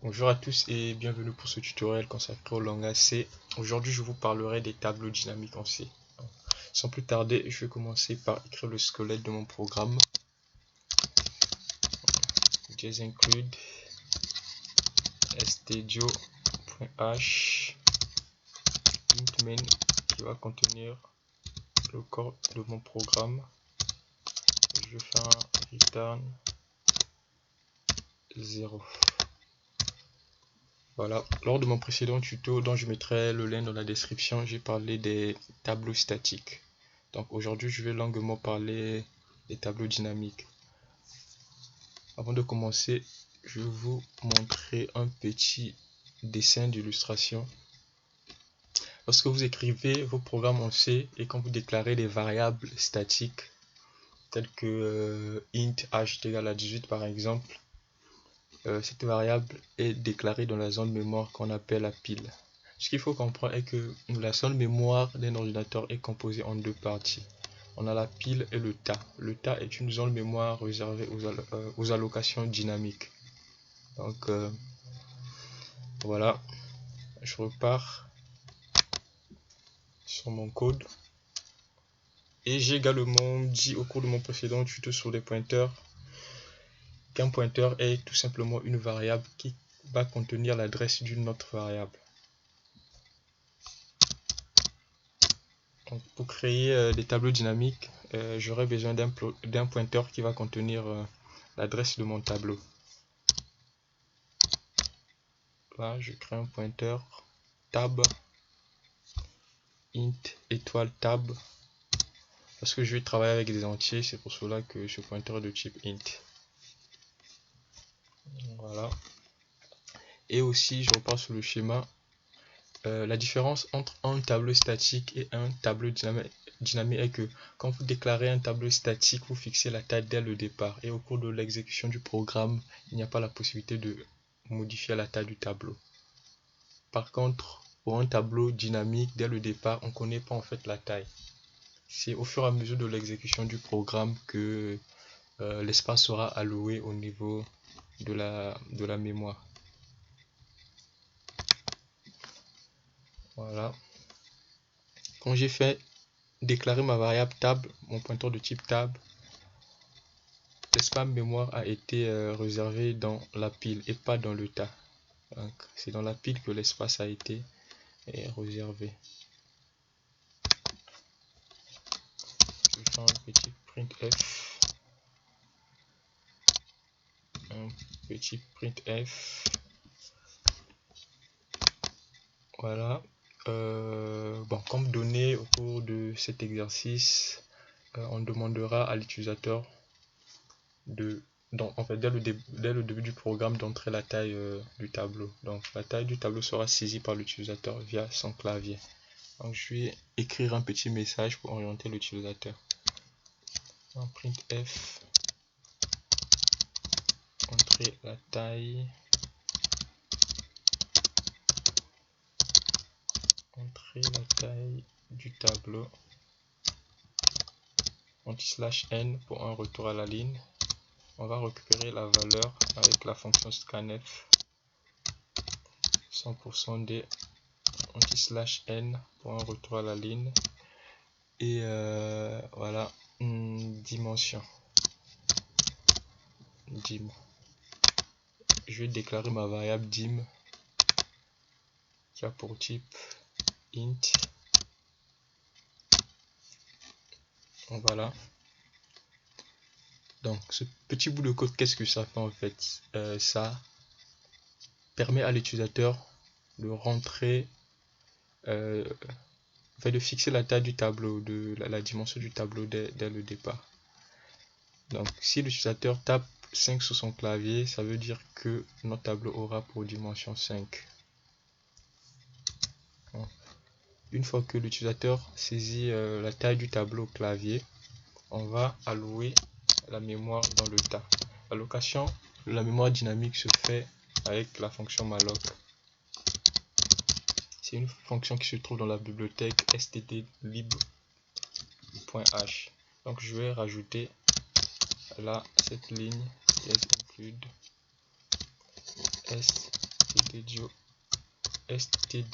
Bonjour à tous et bienvenue pour ce tutoriel consacré au langage C. Aujourd'hui, je vous parlerai des tableaux dynamiques en C. Sans plus tarder, je vais commencer par écrire le squelette de mon programme. Just include stdio.h int main qui va contenir le corps de mon programme. Je vais faire un return 0. Voilà, lors de mon précédent tuto dont je mettrai le lien dans la description, j'ai parlé des tableaux statiques. Donc aujourd'hui, je vais longuement parler des tableaux dynamiques. Avant de commencer, je vais vous montrer un petit dessin d'illustration. Lorsque vous écrivez vos programmes en C et quand vous déclarez des variables statiques telles que int h est égal à 18 par exemple, cette variable est déclarée dans la zone mémoire qu'on appelle la pile. Ce qu'il faut comprendre est que la zone mémoire d'un ordinateur est composée en deux parties. On a la pile et le tas. Le tas est une zone mémoire réservée aux allocations dynamiques. Donc voilà, je repars sur mon code. Et j'ai également dit au cours de mon précédent tuto sur les pointeurs qu'un pointeur est tout simplement une variable qui va contenir l'adresse d'une autre variable. Donc, pour créer des tableaux dynamiques, j'aurai besoin d'un pointeur qui va contenir l'adresse de mon tableau. Là, je crée un pointeur tab int étoile tab parce que je vais travailler avec des entiers, c'est pour cela que ce pointeur est de type int. Voilà. Et aussi, je repars sur le schéma. La différence entre un tableau statique et un tableau dynamique est que quand vous déclarez un tableau statique, vous fixez la taille dès le départ et au cours de l'exécution du programme, il n'y a pas la possibilité de modifier la taille du tableau. Par contre, pour un tableau dynamique, dès le départ, on ne connaît pas en fait la taille. C'est au fur et à mesure de l'exécution du programme que l'espace sera alloué au niveau de la mémoire. Voilà. Quand j'ai fait déclarer ma variable tab, mon pointeur de type tab, l'espace mémoire a été réservé dans la pile et pas dans le tas. C'est dans la pile que l'espace a été réservé. Je vais faire un petit printf. Voilà. Bon, comme donné au cours de cet exercice, on demandera à l'utilisateur en fait, dès le début du programme d'entrer la taille du tableau. Donc la taille du tableau sera saisie par l'utilisateur via son clavier. Donc je vais écrire un petit message pour orienter l'utilisateur. En printf, entrer la taille du tableau, /n pour un retour à la ligne. On va récupérer la valeur avec la fonction scanf 100% des /n pour un retour à la ligne. Et voilà, dimension dim. Je vais déclarer ma variable dim qui a pour type int. Voilà. Donc ce petit bout de code, qu'est-ce que ça fait en fait? Ça permet à l'utilisateur de rentrer, de fixer la taille du tableau, de la dimension du tableau dès le départ. Donc si l'utilisateur tape 5 sur son clavier, ça veut dire que notre tableau aura pour dimension 5. Une fois que l'utilisateur saisit la taille du tableau au clavier, on va allouer la mémoire dans le tas. L'allocation de la mémoire dynamique se fait avec la fonction malloc. C'est une fonction qui se trouve dans la bibliothèque stdlib.h. Donc je vais rajouter là cette ligne include stdlib.h.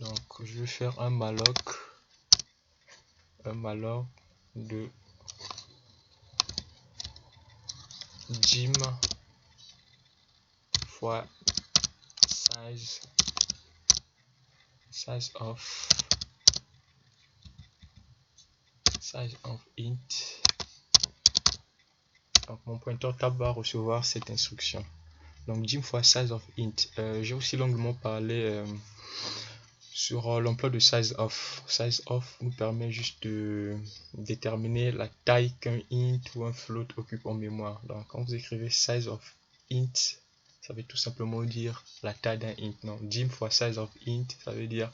Donc je vais faire un malloc de dim fois size of int. Donc mon pointeur tab va recevoir cette instruction. Donc dim fois size of int. J'ai aussi longuement parlé sur l'emploi de size of. Size of nous permet juste de déterminer la taille qu'un int ou un float occupe en mémoire. Donc quand vous écrivez size of int, ça veut tout simplement dire la taille d'un int. Non, dim fois size of int, ça veut dire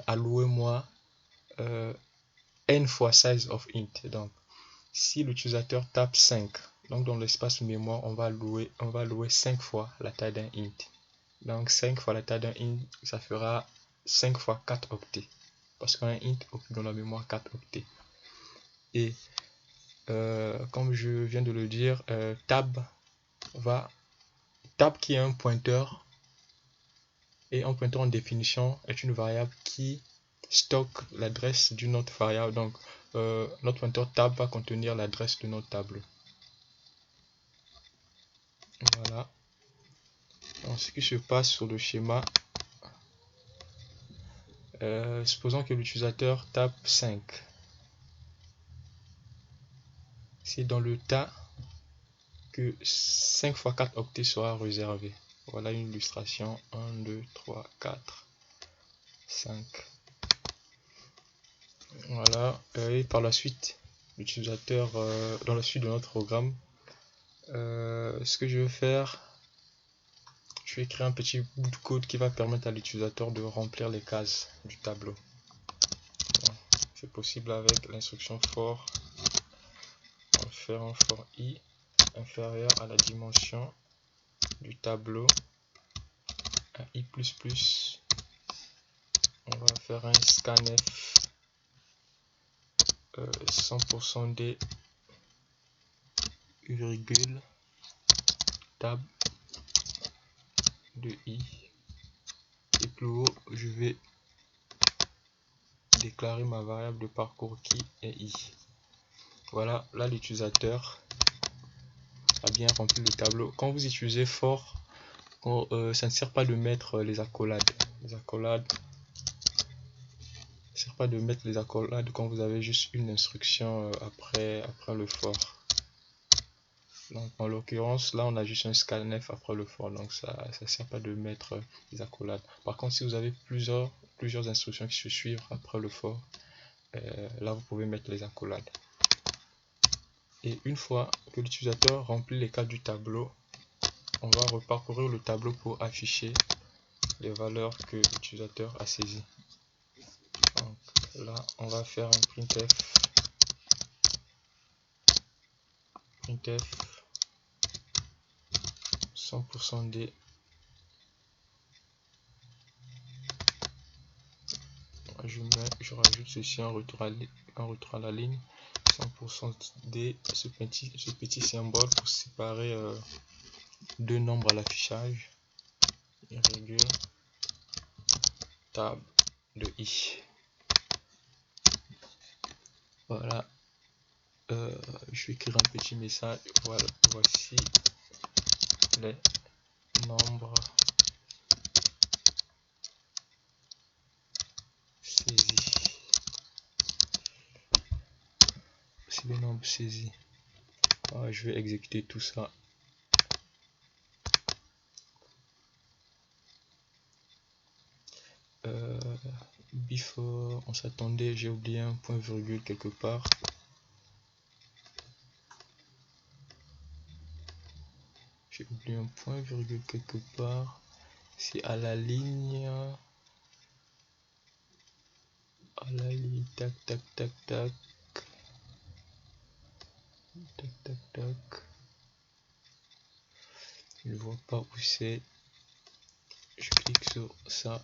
allouez-moi n fois size of int. Donc si l'utilisateur tape 5, donc dans l'espace mémoire, on va allouer 5 fois la taille d'un int. Donc 5 fois la taille d'un int, ça fera 5 fois 4 octets. Parce qu'un int occupe dans la mémoire 4 octets. Et comme je viens de le dire, tab qui est un pointeur, et un pointeur en définition est une variable qui stocke l'adresse d'une autre variable. Donc notre pointeur tab va contenir l'adresse de notre tableau. Voilà. Donc, ce qui se passe sur le schéma, supposons que l'utilisateur tape 5. C'est dans le tas que 5 fois 4 octets sera réservé. Voilà une illustration. 1, 2, 3, 4, 5. Voilà. Et par la suite, l'utilisateur, dans la suite de notre programme, ce que je vais faire, je vais créer un petit bout de code qui va permettre à l'utilisateur de remplir les cases du tableau. C'est possible avec l'instruction for. On va faire un for i inférieur à la dimension du tableau à i++. On va faire un scanf 100% d virgule tab de i, et plus haut je vais déclarer ma variable de parcours qui est i. Voilà, là l'utilisateur a bien rempli le tableau. Quand vous utilisez for, ça ne sert pas de mettre les accolades. Ça ne sert pas de mettre les accolades quand vous avez juste une instruction après le for. Donc en l'occurrence là on a juste un scanf après le for, donc ça ne sert pas de mettre les accolades. Par contre si vous avez plusieurs instructions qui se suivent après le for, là vous pouvez mettre les accolades. Et une fois que l'utilisateur remplit les cas du tableau, on va reparcourir le tableau pour afficher les valeurs que l'utilisateur a saisies. Donc là on va faire un printf 100% d. Je rajoute ceci en retour à la ligne. 100% d, ce petit symbole pour séparer deux nombres à l'affichage, virgule tab de i. Voilà. Je vais écrire un petit message. Voilà, voici les nombres saisis. C'est les nombres saisis. Alors, je vais exécuter tout ça. Before, on s'attendait, j'ai oublié un point virgule quelque part. J'ai oublié un point virgule quelque part. C'est à la ligne. Tac, tac, tac, tac. Tac, tac, tac. Je ne vois pas où c'est. Je clique sur ça.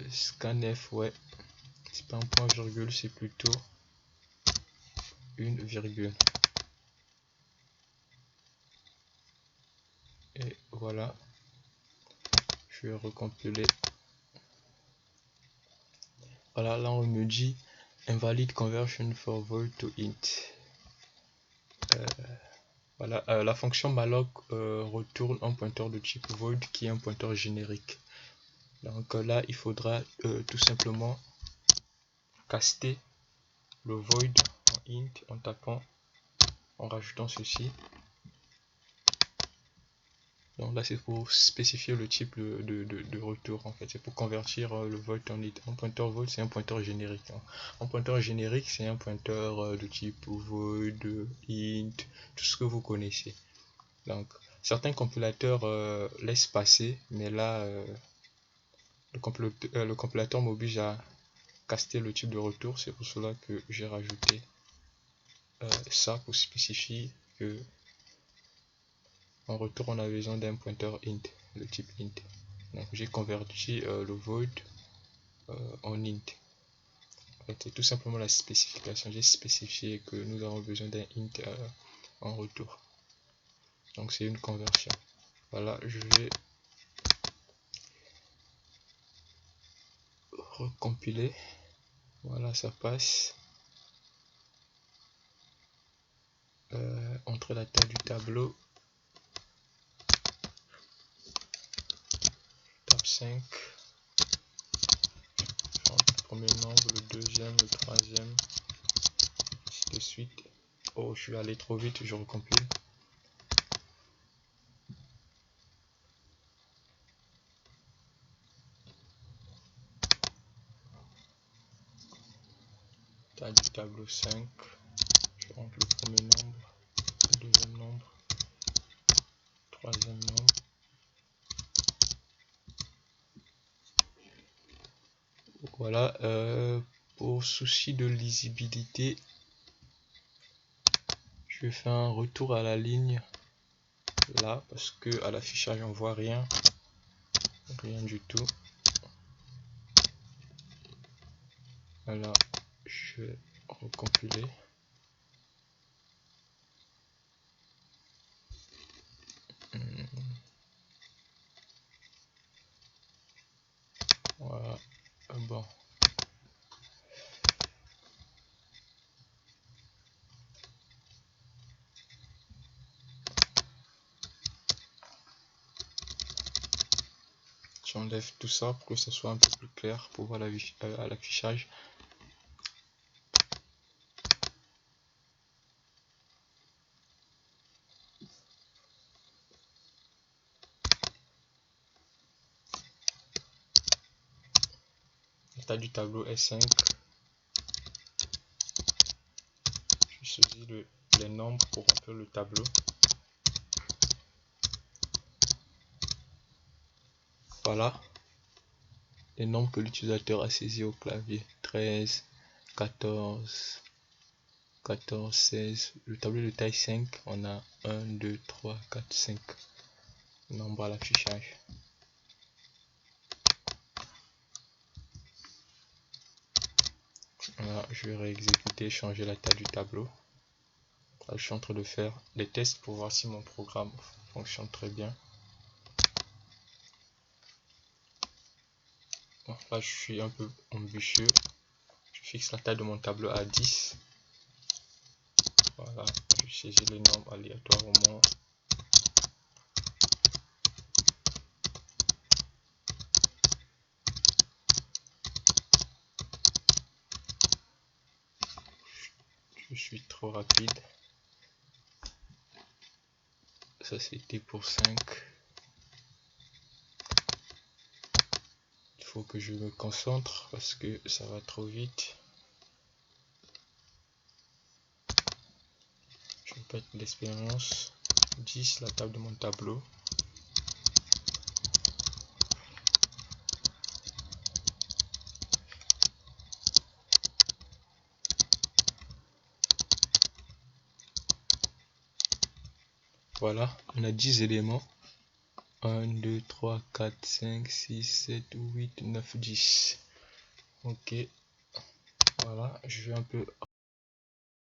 Scanf, ouais. C'est pas un point virgule, c'est plutôt une virgule. Et voilà, je vais recompiler. Voilà, là on me dit invalid conversion for void to int. Voilà, la fonction malloc retourne un pointeur de type void qui est un pointeur générique. Donc là, il faudra tout simplement caster le void en int en tapant, en rajoutant ceci. Donc là, c'est pour spécifier le type de retour. En fait, c'est pour convertir le void en int. Un pointeur void, c'est un pointeur générique. Un pointeur générique, c'est un pointeur de type void, int, tout ce que vous connaissez. Donc, certains compilateurs laissent passer, mais là, le compilateur m'oblige à caster le type de retour. C'est pour cela que j'ai rajouté ça pour spécifier que en retour on a besoin d'un pointeur int, le type int. Donc j'ai converti le void en int. C'est tout simplement la spécification. J'ai spécifié que nous avons besoin d'un int en retour. Donc c'est une conversion. Voilà, je vais recompiler. Voilà, ça passe. Entre la taille du tableau, tape 5, le premier nombre, le deuxième, le troisième, ainsi de suite. Oh, je suis allé trop vite, je recompile. Taille du tableau 5, je rentre le premier nombre, le deuxième nombre, le troisième nombre. Voilà, pour souci de lisibilité, je vais faire un retour à la ligne là parce que à l'affichage on voit rien du tout. Voilà, je vais recompiler. Voilà, bon. J'enlève tout ça pour que ce soit un peu plus clair pour voir à l'affichage. La taille du tableau est 5. Je saisis les nombres pour remplir le tableau. Voilà les nombres que l'utilisateur a saisis au clavier. 13, 14, 14, 16. Le tableau de taille 5, on a 1, 2, 3, 4, 5 nombres à l'affichage. Voilà, je vais réexécuter, changer la taille du tableau. Là, je suis en train de faire des tests pour voir si mon programme fonctionne très bien. Bon, là, je suis un peu ambitieux. Je fixe la taille de mon tableau à 10. Voilà, je saisis les nombres aléatoirement. Je suis trop rapide. Ça c'était pour 5. Il faut que je me concentre parce que ça va trop vite. Je répète l'expérience. 10, la table de mon tableau. Voilà, on a 10 éléments. 1, 2, 3, 4, 5, 6, 7, 8, 9, 10. Ok. Voilà, je vais un peu